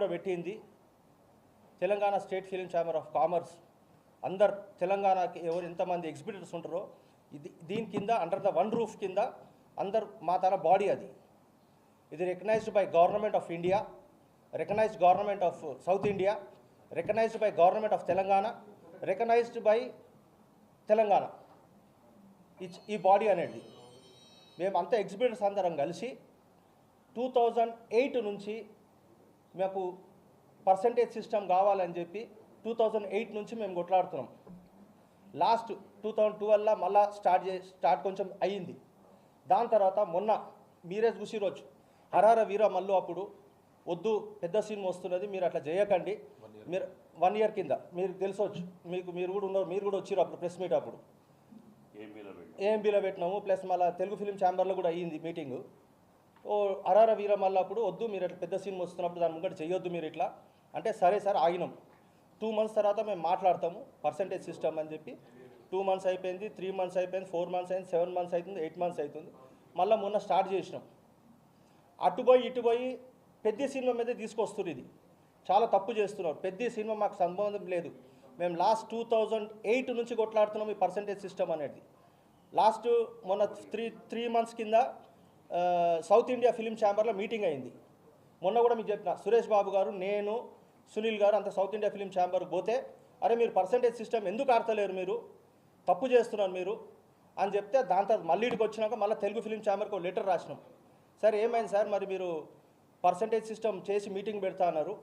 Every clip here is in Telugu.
కూడా పెట్టింది Telangana state film chamber of commerce. అందరు తెలంగాణకి ఎవరు ఎంతమంది ఎగ్జిబిటర్స్ ఉంటారో దీని కింద అండర్ ద వన్ రూఫ్ కింద అందరు మా తన బాడీ అది. ఇది recognised by government of India, recognised government of South India, recognised by government of Telangana, recognised by Telangana. ఈ బాడీ అనేది మేమంతా ఎగ్జిబిటర్స్ అందరం కలిసి 2008 నుంచి మాకు పర్సంటేజ్ సిస్టమ్ కావాలని చెప్పి 2008 నుంచి మేము కొట్లాడుతున్నాం. లాస్ట్ 2012 మళ్ళా స్టార్ట్ కొంచెం అయ్యింది. దాని తర్వాత మొన్న మీరే చూసిరోచ్చు హరార వీర మల్లు అప్పుడు వద్దు పెద్ద సినిమా వస్తున్నది మీరు అట్లా చేయకండి, మీరు 1 ఇయర్ కింద మీరు తెలిసొచ్చు, మీరు కూడా ఉన్నారు, మీరు కూడా వచ్చిరు అప్పుడు ప్రెస్ మీట్ అప్పుడు ఏఎంబీలో పెట్టినాము. ప్లస్ మళ్ళీ తెలుగు ఫిలిం ఛాంబర్లో కూడా అయ్యింది మీటింగు. హరార వీర మల్లు అప్పుడు వద్దు మీరు అట్లా పెద్ద సినిమా వస్తున్నప్పుడు దాని ముంగట చేయొద్దు మీరు ఇట్లా అంటే సరే సార్ ఆగినాం. 2 months తర్వాత మేము మాట్లాడతాము పర్సంటేజ్ సిస్టమ్ అని చెప్పి 2 months అయిపోయింది, 3 months అయిపోయింది, 4 months అయింది, 7 months అవుతుంది, 8 months అవుతుంది. మళ్ళీ మొన్న స్టార్ట్ చేసినాం. అటుపోయి ఇటుపోయి పెద్ద సినిమా మీద తీసుకొస్తున్నారు. ఇది చాలా తప్పు చేస్తున్నారు. పెద్ద సినిమా మాకు సంబంధం లేదు. మేము లాస్ట్ 2008 నుంచి కొట్లాడుతున్నాం ఈ పర్సంటేజ్ సిస్టమ్ అనేది. లాస్ట్ మొన్న 3 months కింద సౌత్ ఇండియా ఫిలిం ఛాంబర్లో మీటింగ్ అయింది. మొన్న కూడా మీకు చెప్పిన సురేష్ బాబు గారు, నేను, సునీల్ గారు అంత సౌత్ ఇండియా ఫిలిం ఛాంబర్కి పోతే అరే మీరు పర్సంటేజ్ సిస్టమ్ ఎందుకు ఆడతలేరు, మీరు తప్పు చేస్తున్నారు మీరు అని చెప్తే దాని తర్వాత మళ్ళీ ఇక్కడికి వచ్చినాక మళ్ళీ తెలుగు ఫిలిం ఛాంబర్కి ఒక లెటర్ రాసినాం. సార్ ఏమైంది సార్ మరి మీరు పర్సంటేజ్ సిస్టమ్ చేసి మీటింగ్ పెడతా అన్నారు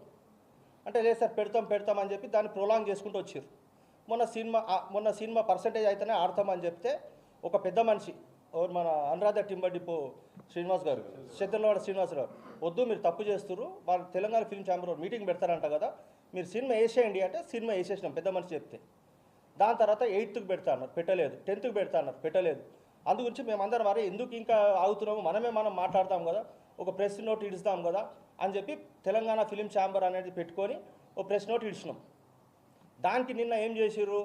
అంటే లేదు సార్ పెడతాం అని చెప్పి దాన్ని ప్రొలాంగ్ చేసుకుంటూ వచ్చారు. మొన్న సినిమా పర్సంటేజ్ అయితేనే ఆడతామని చెప్తే ఒక పెద్ద మనిషి మన అనురాధ టింబర్ డిపో శ్రీనివాస్ గారు, శత్రులవాడ శ్రీనివాస్ గారు వద్దు మీరు తప్పు చేస్తున్నారు, వాళ్ళు తెలంగాణ ఫిల్మ్ ఛాంబర్ మీటింగ్ పెడతారంట కదా మీరు సినిమా వేసేయండి అంటే సినిమా వేసేసినాం పెద్ద మనిషి చెప్తే. దాని తర్వాత 8th పెడతా అన్నారు, పెట్టలేదు. 10th పెడతా అన్నారు, పెట్టలేదు. అందు గురించి మేమందరం వారే ఎందుకు ఇంకా ఆగుతున్నాము, మనం మాట్లాడతాం కదా, ఒక ప్రెస్ నోట్ ఇడుస్తాం కదా అని చెప్పి తెలంగాణ ఫిలిం ఛాంబర్ అనేది పెట్టుకొని ఒక ప్రెస్ నోట్ ఇచ్చినాం. దానికి నిన్న ఏం చేసిర్రు,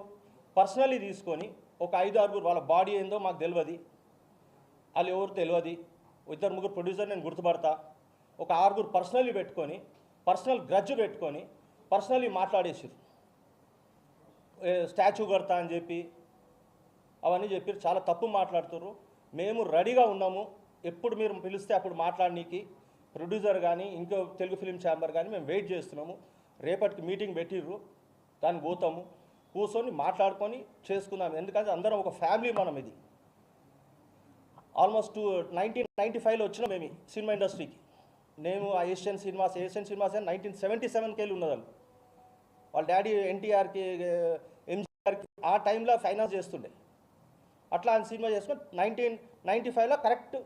పర్సనలీ తీసుకొని ఒక 5-6 వాళ్ళ బాడీ ఏందో మాకు తెలియదు, వాళ్ళు ఎవరు తెలియదు, 2-3 ప్రొడ్యూసర్ నేను గుర్తుపడతా, ఒక 6 పర్సనలీ పెట్టుకొని పర్సనల్ గ్రడ్జ్ పెట్టుకొని పర్సనలీ మాట్లాడేసారు. స్టాచ్యూ కడతా అని చెప్పి అవన్నీ చెప్పారు. చాలా తప్పు మాట్లాడుతున్నారు. మేము రెడీగా ఉన్నాము, ఎప్పుడు మీరు పిలిస్తే అప్పుడు మాట్లాడనీకి ప్రొడ్యూసర్ కానీ ఇంకో తెలుగు ఫిలిం ఛాంబర్ కానీ మేము వెయిట్ చేస్తున్నాము. రేపటికి మీటింగ్ పెట్టిర్రు, దానికి పోతాము, కూర్చొని మాట్లాడుకొని చేసుకుందాం. ఎందుకంటే అందరం ఒక ఫ్యామిలీ మనం. ఇది ఆల్మోస్ట్ 1995లో వచ్చినాం మేము సినిమా ఇండస్ట్రీకి. నేను ఆ ఏషియన్ సినిమాస్ 1977కి వెళ్ళి ఉన్నదాన్ని. వాళ్ళ డాడీ ఎన్టీఆర్కి ఎంజీఆర్కి ఆ టైంలో ఫైనాన్స్ చేస్తుండే. అట్లా ఆయన సినిమా చేసుకొని 1995లో కరెక్ట్